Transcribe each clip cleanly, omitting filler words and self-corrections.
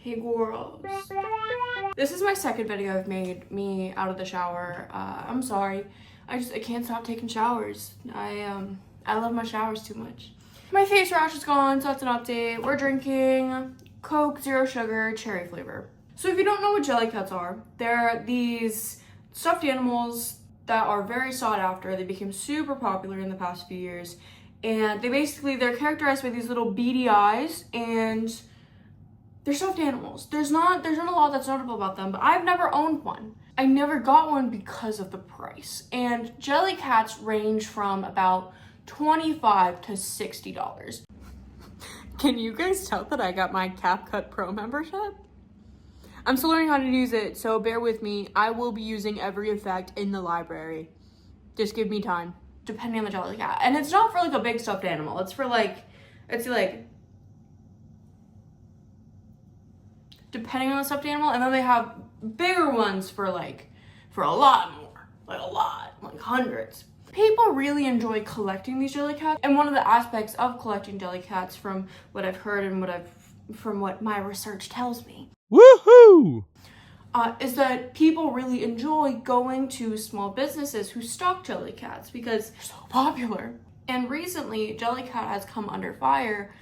Hey girls. This is my second video I've made me out of the shower. I'm sorry. I can't stop taking showers. I love my showers too much. My face rash is gone, so that's an update. We're drinking Coke Zero Sugar Cherry flavor. So if you don't know what Jellycats are, they're these stuffed animals that are very sought after. They became super popular in the past few years. And they're characterized by these little beady eyes, and they're stuffed animals. There's not a lot that's notable about them, but I've never owned one. I never got one because of the price. And Jellycats range from about $25 to $60. Can you guys tell that I got my CapCut Pro membership? I'm still learning how to use it, so bear with me. I will be using every effect in the library. Just give me time. Depending on the Jellycat. And it's not for like a big stuffed animal. It's for depending on the stuffed animal, and then they have bigger ones for a lot more, like hundreds. People really enjoy collecting these Jellycats, and one of the aspects of collecting Jellycats, from what I've heard and from what my research tells me, woohoo! Is that people really enjoy going to small businesses who stock Jellycats because they're so popular. And recently, Jellycat has come under fire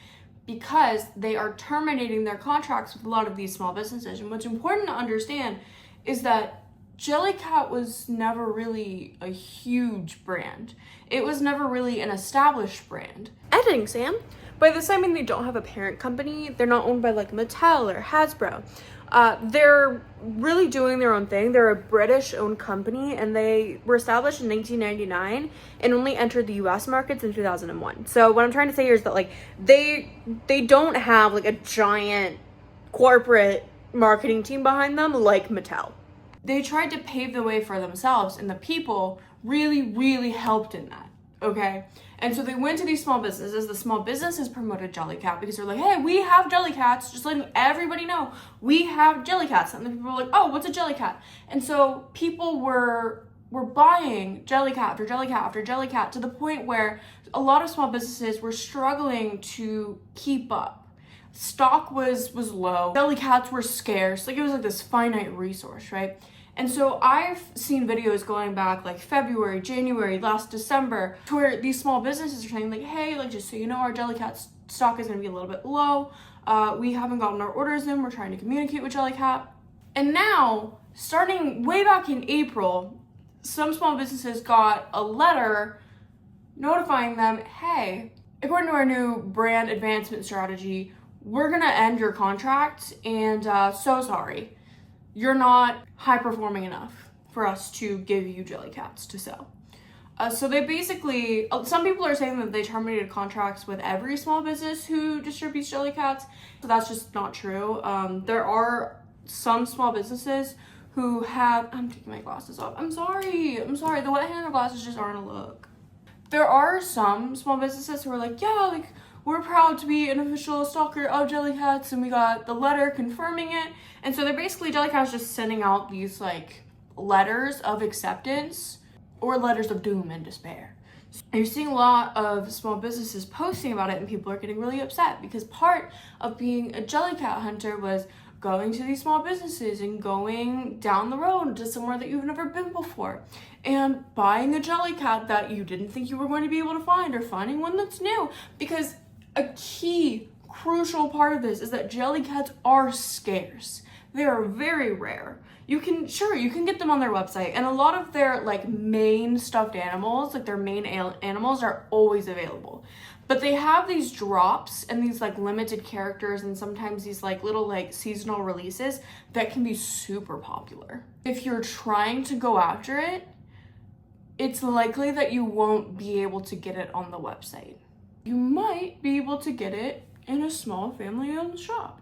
because they are terminating their contracts with a lot of these small businesses. And what's important to understand is that Jellycat was never really a huge brand. It was never really an established brand. Editing, Sam. By this, I mean they don't have a parent company. They're not owned by like Mattel or Hasbro. They're really doing their own thing. They're a British-owned company, and they were established in 1999 and only entered the U.S. markets in 2001. So what I'm trying to say here is that like they don't have like a giant corporate marketing team behind them like Mattel. They tried to pave the way for themselves, and the people really, really helped in that, okay? And so they went to these small businesses. The small businesses promoted Jellycat because they're like, hey, we have Jellycats, just letting everybody know we have Jellycats. And the people were like, oh, what's a Jellycat? And so people were buying Jellycat after Jellycat after Jellycat to the point where a lot of small businesses were struggling to keep up. Stock was low. Jellycats were scarce. Like, it was like this finite resource, right? And so I've seen videos going back like February, January, last December, to where these small businesses are saying like, hey, like, just so you know, our Jellycat stock is gonna be a little bit low. We haven't gotten our orders in. We're trying to communicate with Jellycat. And now, starting way back in April, some small businesses got a letter notifying them, hey, according to our new brand advancement strategy, we're gonna end your contract, and so sorry. You're not high performing enough for us to give you Jellycats to sell. So they basically, some people are saying that they terminated contracts with every small business who distributes Jellycats. So that's just not true. There are some small businesses who have, I'm taking my glasses off. I'm sorry. The wet hand glasses just aren't a look. There are some small businesses who are like, yeah, like, we're proud to be an official stalker of Jellycats, and we got the letter confirming it. And so they're basically, Jellycat's just sending out these like letters of acceptance or letters of doom and despair. And you're seeing a lot of small businesses posting about it, and people are getting really upset because part of being a Jellycat hunter was going to these small businesses and going down the road to somewhere that you've never been before and buying a Jellycat that you didn't think you were going to be able to find, or finding one that's new. Because a key, crucial part of this is that Jellycats are scarce. They are very rare. You can get them on their website, and a lot of their like main stuffed animals, like their main animals, are always available. But they have these drops and these like limited characters, and sometimes these like little like seasonal releases that can be super popular. If you're trying to go after it, it's likely that you won't be able to get it on the website. You might be able to get it in a small family-owned shop.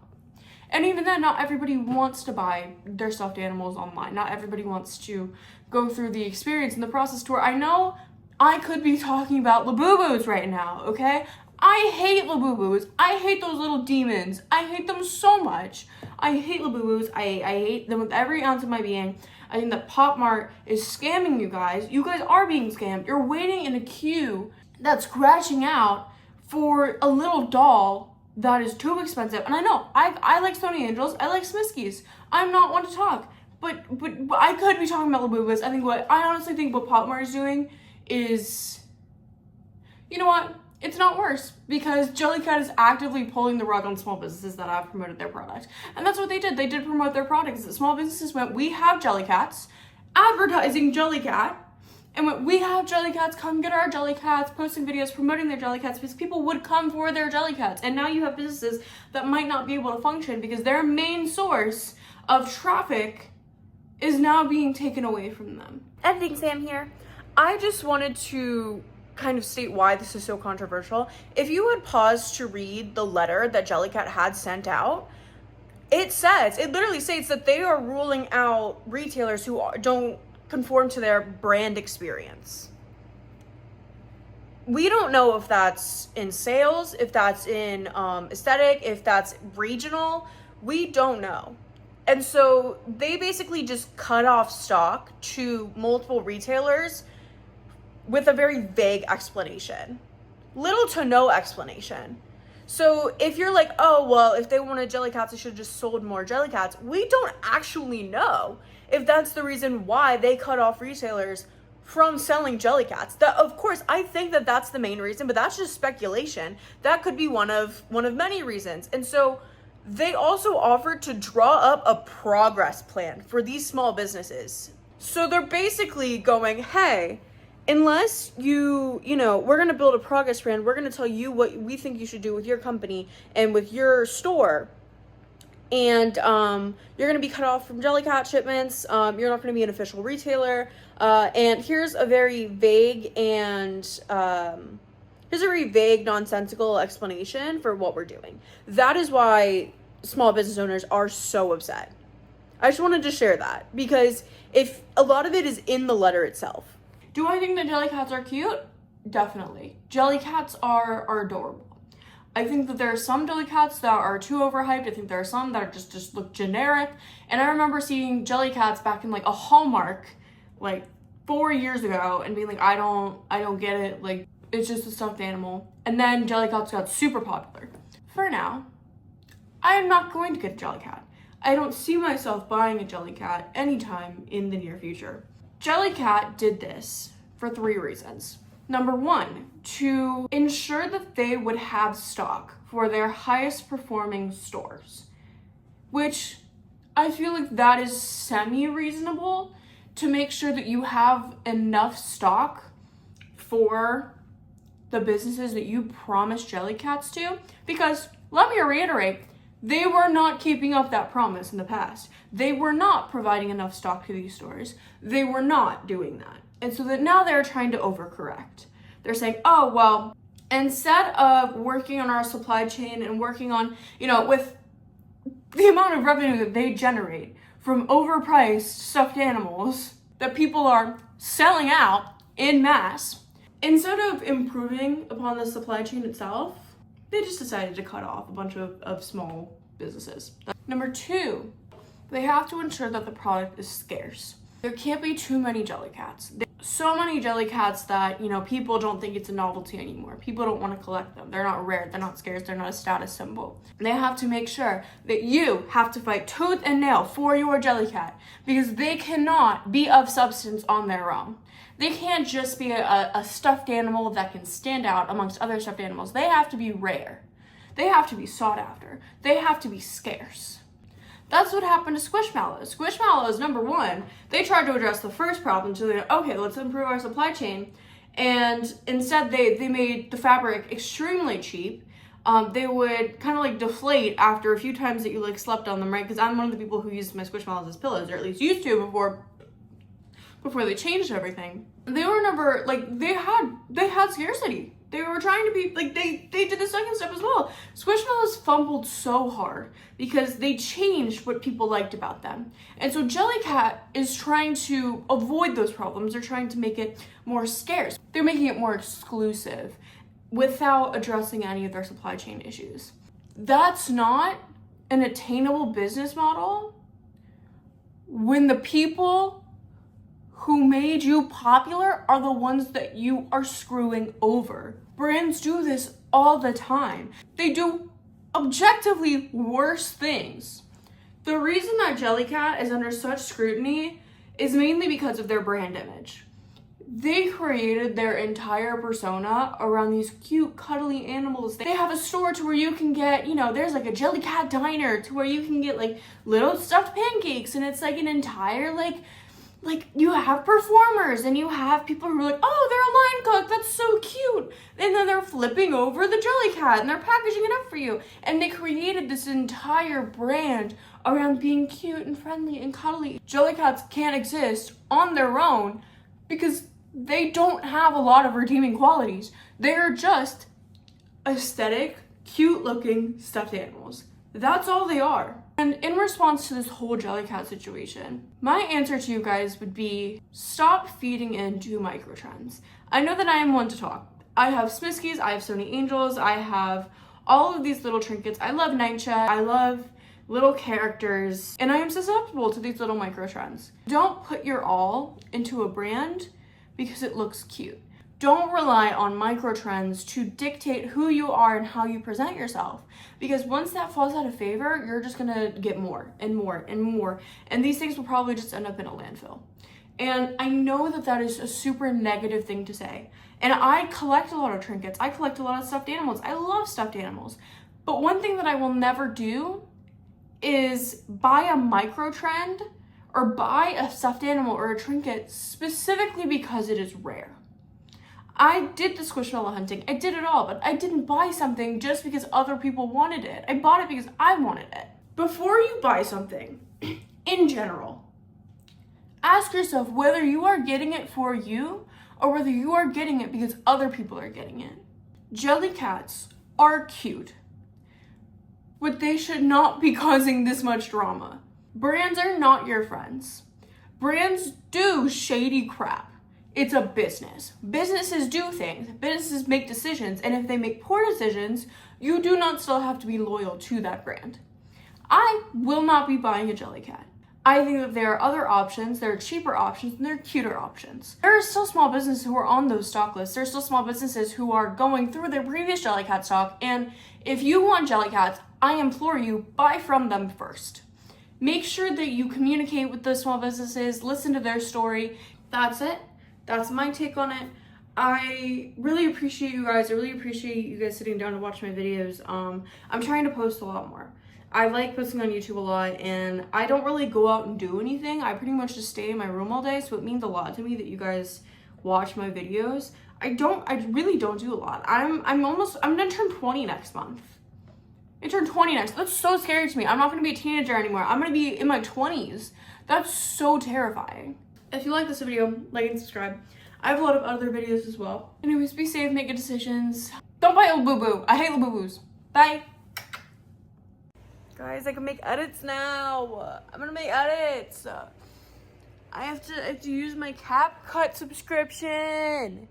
And even then, not everybody wants to buy their stuffed animals online. Not everybody wants to go through the experience and the process to where, I know I could be talking about Labubus right now, okay? I hate Labubus. I hate those little demons. I hate them so much. I hate Labubus. I hate them with every ounce of my being. I think that Pop Mart is scamming you guys. You guys are being scammed. You're waiting in a queue that's scratching out for a little doll that is too expensive. And I know, I like Stony Angels, I like Smiskies. I'm not one to talk, but I could be talking about Labubas. I honestly think what Pop Mart is doing is, you know what? It's not worse, because Jellycat is actively pulling the rug on small businesses that have promoted their product. And that's what they did. They did promote their products. The small businesses went, we have Jellycats, advertising Jellycat. And when we have Jellycats, come get our Jellycats, posting videos promoting their Jellycats, because people would come for their Jellycats. And now you have businesses that might not be able to function because their main source of traffic is now being taken away from them. Editing Sam here. I just wanted to kind of state why this is so controversial. If you had paused to read the letter that Jellycat had sent out, it literally states that they are ruling out retailers who don't conform to their brand experience. We don't know if that's in sales, if that's in aesthetic, if that's regional. We don't know. And so they basically just cut off stock to multiple retailers with a very vague explanation. Little to no explanation. So if you're like, oh, well, if they wanted Jellycats, they should have just sold more Jellycats. We don't actually know if that's the reason why they cut off retailers from selling Jellycats. That, of course, I think that that's the main reason, but that's just speculation. That could be one of many reasons. And so they also offered to draw up a progress plan for these small businesses. So they're basically going, hey, unless you know, we're going to build a progress plan. We're going to tell you what we think you should do with your company and with your store. And you're going to be cut off from Jellycat shipments. You're not going to be an official retailer. And here's a very vague nonsensical explanation for what we're doing. That is why small business owners are so upset. I just wanted to share that, because if a lot of it is in the letter itself. Do I think that Jellycats are cute? Definitely. Jellycats are adorable. I think that there are some Jellycats that are too overhyped. I think there are some that are just look generic. And I remember seeing Jellycats back in like a Hallmark like 4 years ago and being like, I don't get it. Like, it's just a stuffed animal. And then Jellycats got super popular. For now, I am not going to get a Jellycat. I don't see myself buying a Jellycat anytime in the near future. Jellycat did this for 3 reasons. Number 1, to ensure that they would have stock for their highest performing stores, which I feel like that is semi-reasonable, to make sure that you have enough stock for the businesses that you promised Jellycats to, because let me reiterate, they were not keeping up that promise in the past. They were not providing enough stock to these stores. They were not doing that. And so that now they're trying to overcorrect. They're saying, oh, well, instead of working on our supply chain and working on, you know, with the amount of revenue that they generate from overpriced stuffed animals that people are selling out in mass, instead of improving upon the supply chain itself, they just decided to cut off a bunch of small businesses. Number 2, they have to ensure that the product is scarce. There can't be too many Jellycats. So many Jellycats that, you know, people don't think it's a novelty anymore. People don't want to collect them. They're not rare, they're not scarce, they're not a status symbol. They have to make sure that you have to fight tooth and nail for your Jellycat, because they cannot be of substance on their own. They can't just be a stuffed animal that can stand out amongst other stuffed animals. They have to be rare. They have to be sought after. They have to be scarce. That's what happened to Squishmallows. Squishmallows, number 1, they tried to address the first problem. So they're, okay, let's improve our supply chain. And instead they made the fabric extremely cheap. They would kind of like deflate after a few times that you like slept on them, right? Because I'm one of the people who used my Squishmallows as pillows, or at least used to before they changed everything. They were they had scarcity. They were trying to be, like, they did the second step as well. Squishmallows fumbled so hard because they changed what people liked about them. And so Jellycat is trying to avoid those problems. They're trying to make it more scarce. They're making it more exclusive without addressing any of their supply chain issues. That's not an attainable business model when the people who made you popular are the ones that you are screwing over. Brands do this all the time. They do objectively worse things. The reason that Jellycat is under such scrutiny is mainly because of their brand image. They created their entire persona around these cute, cuddly animals. They have a store to where you can get, there's like a Jellycat diner to where you can get like little stuffed pancakes, and it's like an entire like you have performers and you have people who are like, oh, they're a line cook, that's so cute. And then they're flipping over the Jellycat and they're packaging it up for you. And they created this entire brand around being cute and friendly and cuddly. Jellycats can't exist on their own because they don't have a lot of redeeming qualities. They're just aesthetic, cute looking stuffed animals. That's all they are. And in response to this whole Jellycat situation, my answer to you guys would be stop feeding into microtrends. I know that I am one to talk. I have Smiskies, I have Sony Angels, I have all of these little trinkets. I love Nightchat, I love little characters, and I am susceptible to these little microtrends. Don't put your all into a brand because it looks cute. Don't rely on microtrends to dictate who you are and how you present yourself. Because once that falls out of favor, you're just gonna get more and more and more. And these things will probably just end up in a landfill. And I know that that is a super negative thing to say. And I collect a lot of trinkets. I collect a lot of stuffed animals. I love stuffed animals. But one thing that I will never do is buy a microtrend or buy a stuffed animal or a trinket specifically because it is rare. I did the Squishmallow hunting, I did it all, but I didn't buy something just because other people wanted it. I bought it because I wanted it. Before you buy something, in general, ask yourself whether you are getting it for you or whether you are getting it because other people are getting it. Jellycats are cute, but they should not be causing this much drama. Brands are not your friends. Brands do shady crap. It's a business. Businesses do things. Businesses make decisions, and if they make poor decisions, you do not still have to be loyal to that brand. I will not be buying a Jellycat. I think that there are other options, there are cheaper options, and there are cuter options. There are still small businesses who are on those stock lists. There are still small businesses who are going through their previous Jellycat stock, and if you want Jellycats, I implore you, buy from them first. Make sure that you communicate with those small businesses, listen to their story. That's it. That's my take on it. I really appreciate you guys. I really appreciate you guys sitting down to watch my videos. I'm trying to post a lot more. I like posting on YouTube a lot, and I don't really go out and do anything. I pretty much just stay in my room all day, so it means a lot to me that you guys watch my videos. I really don't do a lot. I'm gonna turn 20 next month. I turn 20 next. That's so scary to me. I'm not gonna be a teenager anymore. I'm gonna be in my 20s. That's so terrifying. If you like this video, like and subscribe. I have a lot of other videos as well. Anyways, be safe, make good decisions. Don't buy Labubu. I hate Labubus. Bye. Guys, I can make edits now. I'm gonna make edits. I have to use my CapCut subscription.